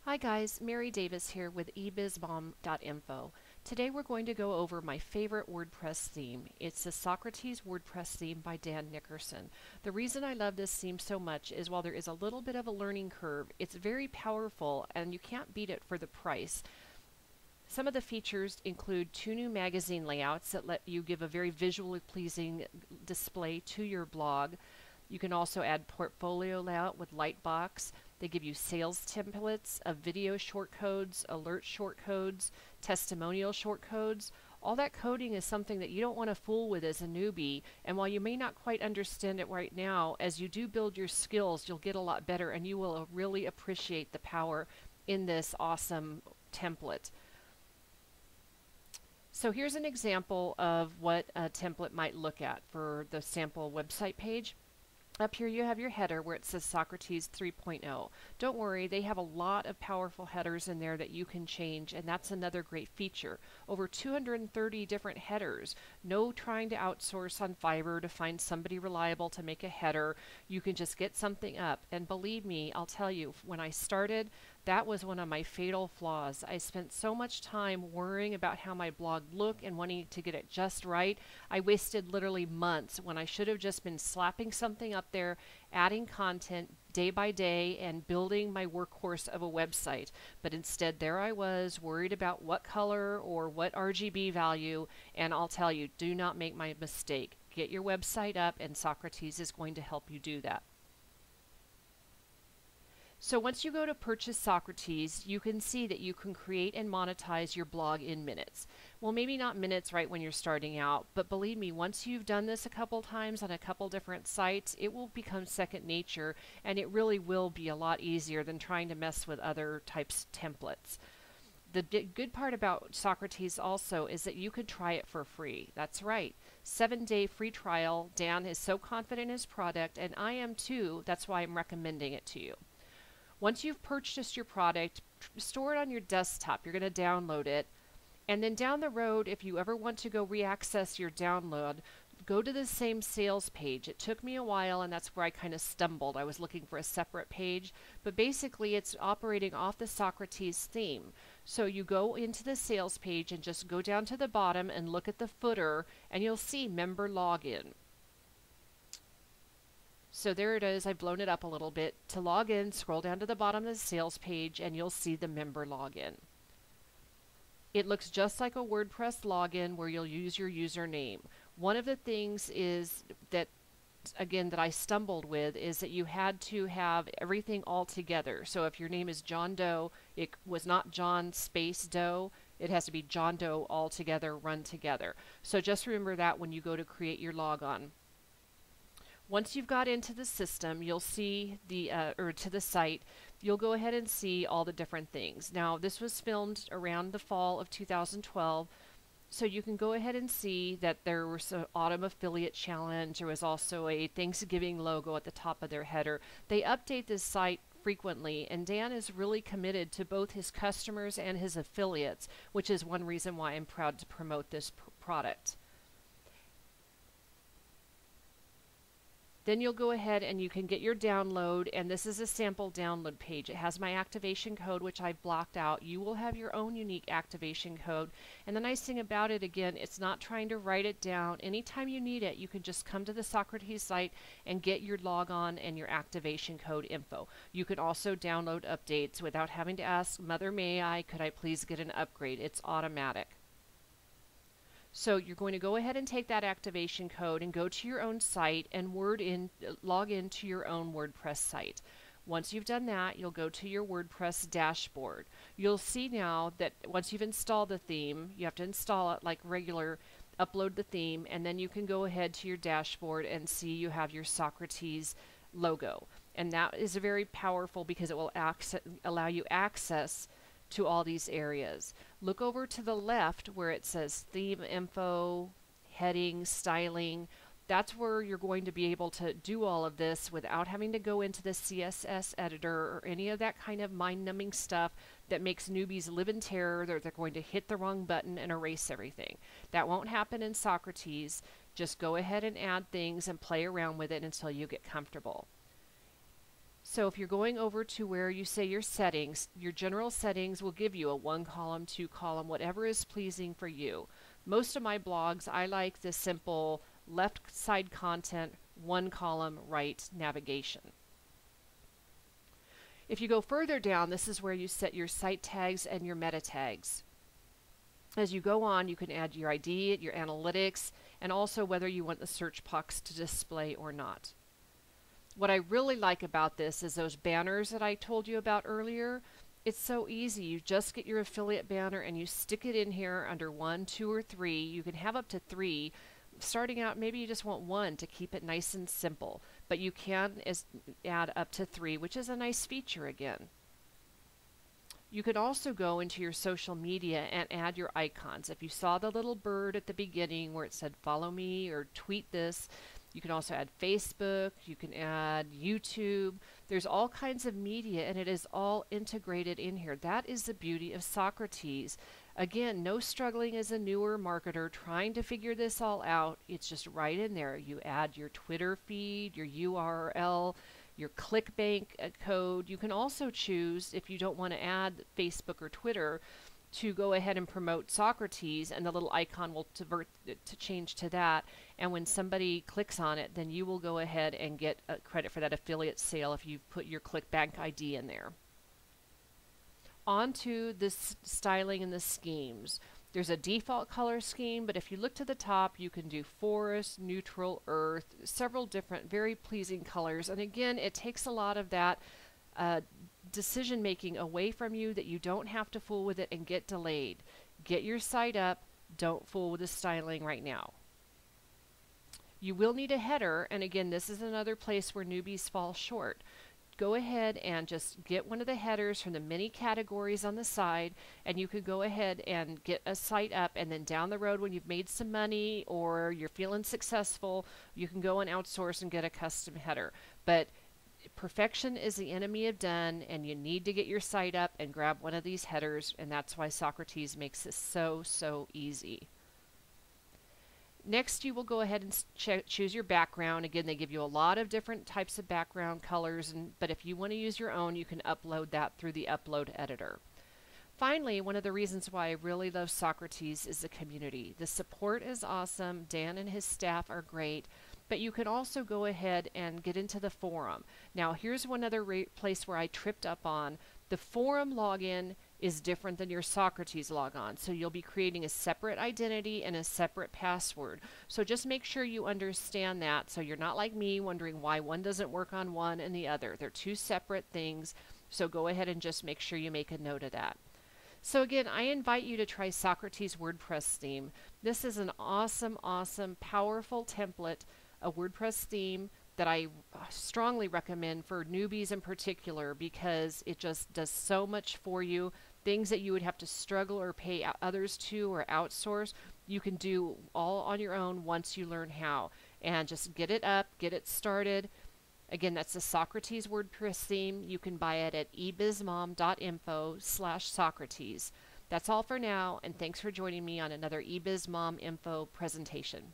Hi guys, Mary Davis here with ebizmom.info. Today we're going to go over my favorite WordPress theme. It's the Socrates WordPress theme by Dan Nickerson. The reason I love this theme so much is while there is a little bit of a learning curve, it's very powerful and you can't beat it for the price. Some of the features include 2 new magazine layouts that let you give a very visually pleasing display to your blog. You can also add portfolio layout with Lightbox. They give you sales templates, video shortcodes, alert shortcodes, testimonial shortcodes. All that coding is something that you don't want to fool with as a newbie, and while you may not quite understand it right now, as you do build your skills, you'll get a lot better and you will really appreciate the power in this awesome template. So here's an example of what a template might look at for the sample website page. Up here you have your header where it says Socrates 3.0. Don't worry, they have a lot of powerful headers in there that you can change, and that's another great feature. Over 230 different headers. No trying to outsource on Fiverr to find somebody reliable to make a header. You can just get something up. And believe me, I'll tell you, when I started, that was one of my fatal flaws. I spent so much time worrying about how my blog looked and wanting to get it just right. I wasted literally months when I should have just been slapping something up there, adding content day by day and building my workhorse of a website. But instead there I was worried about what color or what RGB value, and I'll tell you, do not make my mistake. Get your website up and Socrates is going to help you do that. So once you go to purchase Socrates, you can see that you can create and monetize your blog in minutes. Well, maybe not minutes right when you're starting out, but believe me, once you've done this a couple times on a couple different sites, it will become second nature, and it really will be a lot easier than trying to mess with other types of templates. The good part about Socrates also is that you could try it for free. That's right. 7-day free trial. Dan is so confident in his product, and I am too. That's why I'm recommending it to you. Once you've purchased your product, store it on your desktop. You're going to download it. And then down the road, if you ever want to go re-access your download, go to the same sales page. It took me a while, and that's where I kind of stumbled. I was looking for a separate page. But basically, it's operating off the Socrates theme. So you go into the sales page and just go down to the bottom and look at the footer, and you'll see member login. So there it is. I've blown it up a little bit. To log in, scroll down to the bottom of the sales page and you'll see the member login. It looks just like a WordPress login where you'll use your username. One of the things is that, again, that I stumbled with is that you had to have everything all together. So if your name is John Doe, it was not John space Doe. It has to be John Doe all together, run together. So just remember that when you go to create your logon. Once you've got into the system, you'll see to the site, you'll go ahead and see all the different things. Now, this was filmed around the fall of 2012, so you can go ahead and see that there was an autumn affiliate challenge. There was also a Thanksgiving logo at the top of their header. They update this site frequently, and Dan is really committed to both his customers and his affiliates, which is one reason why I'm proud to promote this product. Then you'll go ahead and you can get your download, and this is a sample download page. It has my activation code, which I've blocked out. You will have your own unique activation code, and the nice thing about it, again, it's not trying to write it down. Anytime you need it, you can just come to the Socrates site and get your logon and your activation code info. You can also download updates without having to ask, Mother, may I, could I please get an upgrade? It's automatic. So you're going to go ahead and take that activation code and go to your own site and log into your own WordPress site. Once you've done that, you'll go to your WordPress dashboard. You'll see now that once you've installed the theme, you have to install it like regular, upload the theme, and then you can go ahead to your dashboard and see you have your Socrates logo. And that is very powerful because it will allow you access to all these areas. Look over to the left where it says theme info, heading, styling. That's where you're going to be able to do all of this without having to go into the CSS editor or any of that kind of mind-numbing stuff that makes newbies live in terror that they're going to hit the wrong button and erase everything. That won't happen in Socrates. Just go ahead and add things and play around with it until you get comfortable. So if you're going over to where you say your settings, your general settings will give you a 1-column, 2-column, whatever is pleasing for you. Most of my blogs, I like the simple left side content, 1-column, right navigation. If you go further down, this is where you set your site tags and your meta tags. As you go on, you can add your ID, your analytics, and also whether you want the search box to display or not. What I really like about this is those banners that I told you about earlier. It's so easy. You just get your affiliate banner and you stick it in here under 1, 2, or 3. You can have up to 3. Starting out, maybe you just want 1 to keep it nice and simple, but you can add up to 3, which is a nice feature again. You could also go into your social media and add your icons. If you saw the little bird at the beginning where it said follow me or tweet this, you can also add Facebook, you can add YouTube. There's all kinds of media and it is all integrated in here. That is the beauty of Socrates. Again, no struggling as a newer marketer trying to figure this all out. It's just right in there. You add your Twitter feed, your URL, your ClickBank code. You can also choose, if you don't want to add Facebook or Twitter, to go ahead and promote Socrates, and the little icon will change to that. And when somebody clicks on it, then you will go ahead and get credit for that affiliate sale if you put your ClickBank ID in there. On to the styling and the schemes. There's a default color scheme, but if you look to the top, you can do forest, neutral, earth, several different very pleasing colors. And again, it takes a lot of that decision making away from you, that you don't have to fool with it and get delayed. Get your site up. Don't fool with the styling right now. You will need a header, and again, this is another place where newbies fall short. Go ahead and just get one of the headers from the many categories on the side, and you could go ahead and get a site up, and then down the road when you've made some money or you're feeling successful, you can go and outsource and get a custom header. But perfection is the enemy of done, and you need to get your site up and grab one of these headers, and that's why Socrates makes this so easy. Next, you will go ahead and choose your background. Again, they give you a lot of different types of background colors, but if you want to use your own, you can upload that through the upload editor. Finally, one of the reasons why I really love Socrates is the community. The support is awesome. Dan and his staff are great. But you can also go ahead and get into the forum. Now, here's one other place where I tripped up on. The forum login is different than your Socrates logon. So you'll be creating a separate identity and a separate password. So just make sure you understand that, so you're not like me wondering why one doesn't work on one and the other. They're two separate things. So go ahead and just make sure you make a note of that. So again, I invite you to try Socrates WordPress theme. This is an awesome, powerful template, a WordPress theme that I strongly recommend for newbies in particular, because it just does so much for you. Things that you would have to struggle or pay others to or outsource, you can do all on your own once you learn how. And just get it up, get it started. Again, that's the Socrates WordPress theme. You can buy it at ebizmom.info/Socrates. That's all for now, and thanks for joining me on another Ebiz Mom Info presentation.